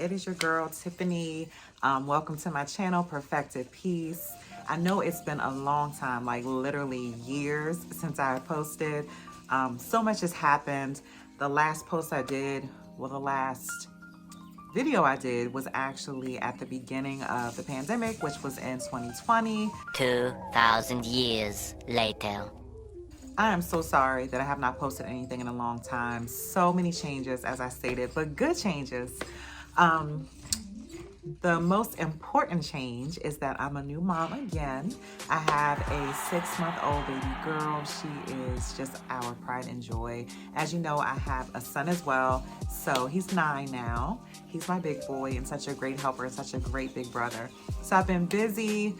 It is your girl, Tiffany. Welcome to my channel, Perfected Peace. I know it's been a long time, like literally years since I posted. So much has happened. The last post I did, well, the last video I did was actually at the beginning of the pandemic, which was in 2020. 2,000 years later. I am so sorry that I have not posted anything in a long time. So many changes, as I stated, but good changes. The most important change is that I'm a new mom again. I have a 6-month-old baby girl. She is just our pride and joy. As you know, I have a son as well. So he's 9 now. He's my big boy and such a great helper and such a great big brother. So I've been busy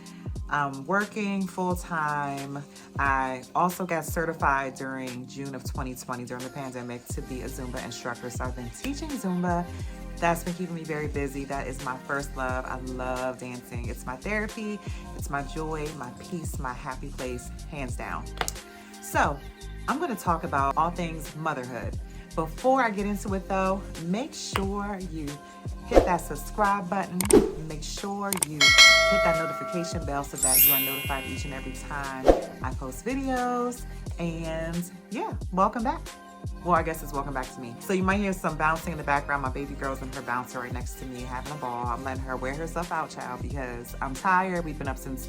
working full-time. I also got certified during June of 2020 during the pandemic to be a Zumba instructor. So I've been teaching Zumba. That's been keeping me very busy. That is my first love. I love dancing. It's my therapy. It's my joy, my peace, my happy place, hands down. So I'm going to talk about all things motherhood. Before I get into it though, make sure you hit that subscribe button. Make sure you hit that notification bell so that you are notified each and every time I post videos. And yeah, welcome back. Well, I guess it's welcome back to me. So you might hear some bouncing in the background. My baby girl's in her bouncer right next to me having a ball. I'm letting her wear herself out, child, because I'm tired. I've been up since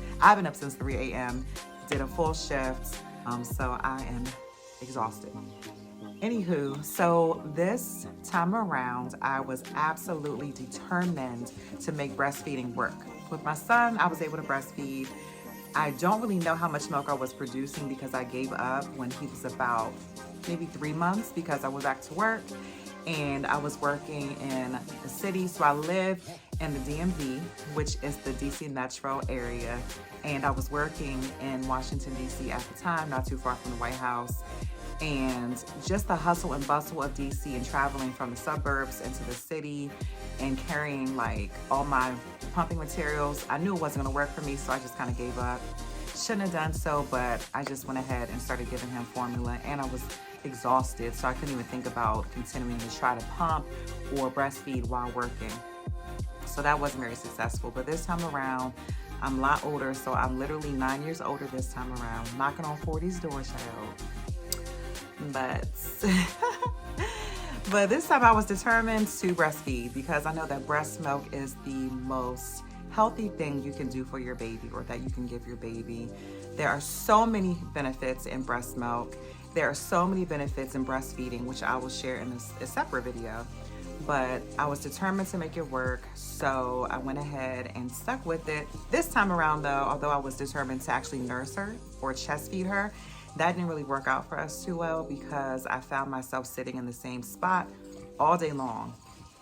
3 a.m. Did a full shift. So I am exhausted. Anywho, so this time around, I was absolutely determined to make breastfeeding work. With my son, I was able to breastfeed. I don't really know how much milk I was producing because I gave up when he was about maybe 3 months because I went back to work and I was working in the city. So I live in the DMV, which is the DC metro area. And I was working in Washington, DC at the time, not too far from the White House. And just the hustle and bustle of DC and traveling from the suburbs into the city and carrying like all my pumping materials, I knew it wasn't gonna work for me, so I just kind of gave up. Shouldn't have done so, but I just went ahead and started giving him formula, and I was exhausted, so I couldn't even think about continuing to try to pump or breastfeed while working. So that wasn't very successful, but this time around, I'm a lot older, so I'm literally 9 years older this time around, knocking on 40's door, child. But this time I was determined to breastfeed because I know that breast milk is the most healthy thing you can do for your baby or that you can give your baby. There are so many benefits in breast milk. There are so many benefits in breastfeeding, which I will share in a separate video. But I was determined to make it work, so I went ahead and stuck with it. This time around though, although I was determined to actually nurse her or chest feed her, that didn't really work out for us too well because I found myself sitting in the same spot all day long.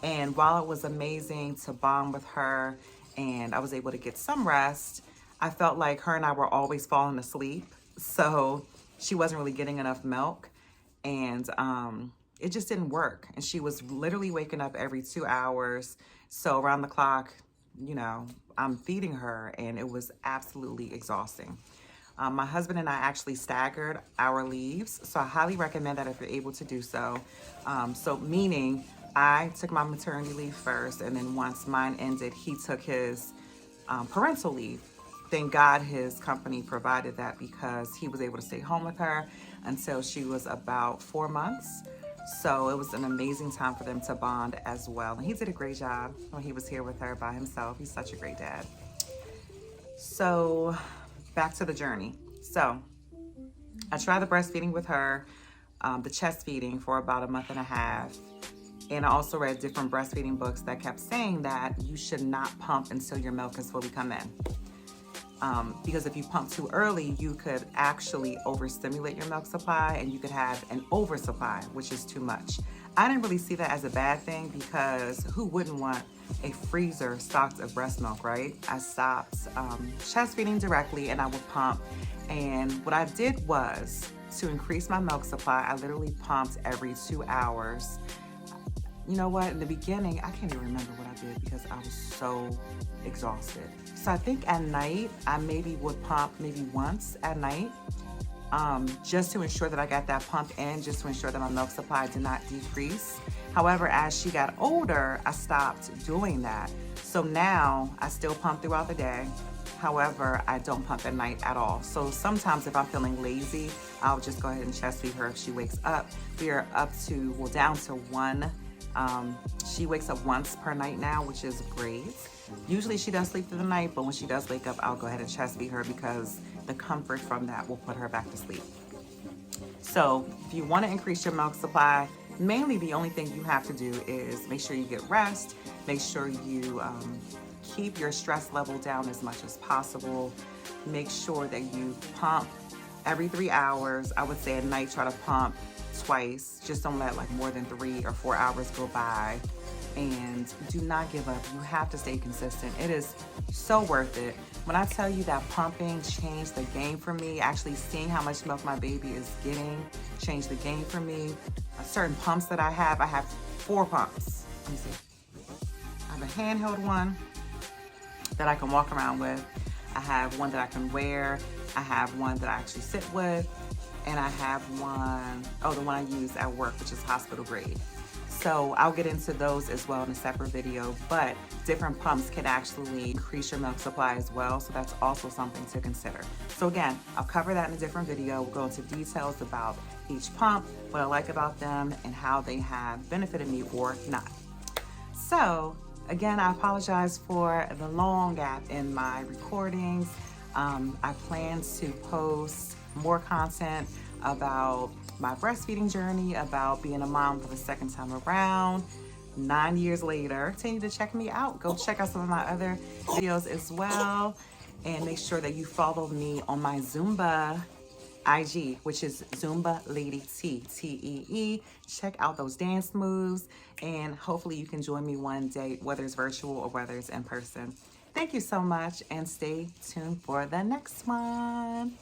And while it was amazing to bond with her and I was able to get some rest, I felt like her and I were always falling asleep. So she wasn't really getting enough milk and it just didn't work. And she was literally waking up every 2 hours. So around the clock, you know, I'm feeding her and it was absolutely exhausting. My husband and I actually staggered our leaves, so I highly recommend that if you're able to do so. So meaning I took my maternity leave first, and then once mine ended, he took his parental leave. Thank God his company provided that because he was able to stay home with her until she was about 4 months. So it was an amazing time for them to bond as well. And he did a great job when he was here with her by himself. He's such a great dad. So back to the journey. So I tried the breastfeeding with her, the chest feeding for about 1.5 months. And I also read different breastfeeding books that kept saying that you should not pump until your milk has fully come in. Because if you pump too early, you could actually overstimulate your milk supply and you could have an oversupply, which is too much. I didn't really see that as a bad thing because who wouldn't want a freezer stocked of breast milk, right? I stopped chest feeding directly and I would pump. And what I did was to increase my milk supply, I literally pumped every 2 hours. You know what, in the beginning, I can't even remember what I did because I was so exhausted. So I think at night, I maybe would pump maybe once at night, just to ensure that I got that pump in, just to ensure that my milk supply did not decrease. However, as she got older, I stopped doing that. So now I still pump throughout the day. However, I don't pump at night at all. So sometimes if I'm feeling lazy, I'll just go ahead and chest feed her if she wakes up. We are up to, well, down to one. She wakes up once per night now, which is great. Usually she does sleep through the night, but when she does wake up, I'll go ahead and chest feed her because the comfort from that will put her back to sleep. So if you want to increase your milk supply, mainly the only thing you have to do is make sure you get rest, make sure you keep your stress level down as much as possible, make sure that you pump every 3 hours. I would say at night try to pump twice. Just don't let like more than 3 or 4 hours go by. And do not give up. You have to stay consistent. It is so worth it. When I tell you that pumping changed the game for me, actually seeing how much milk my baby is getting changed the game for me. Certain pumps that I have 4 pumps. Let me see. I have a handheld one that I can walk around with. I have one that I can wear. I have one that I actually sit with. And I have one, the one I use at work, which is hospital grade. So I'll get into those as well in a separate video, but different pumps can actually increase your milk supply as well. So that's also something to consider. So again, I'll cover that in a different video. We'll go into details about each pump, what I like about them, and how they have benefited me or not. So again, I apologize for the long gap in my recordings. I plan to post more content about my breastfeeding journey, about being a mom for the second time around, 9 years later. Continue to check me out. Go check out some of my other videos as well. And make sure that you follow me on my Zumba IG, which is Zumba Lady T, T-E-E. Check out those dance moves. And hopefully you can join me one day, whether it's virtual or whether it's in person. Thank you so much and stay tuned for the next one.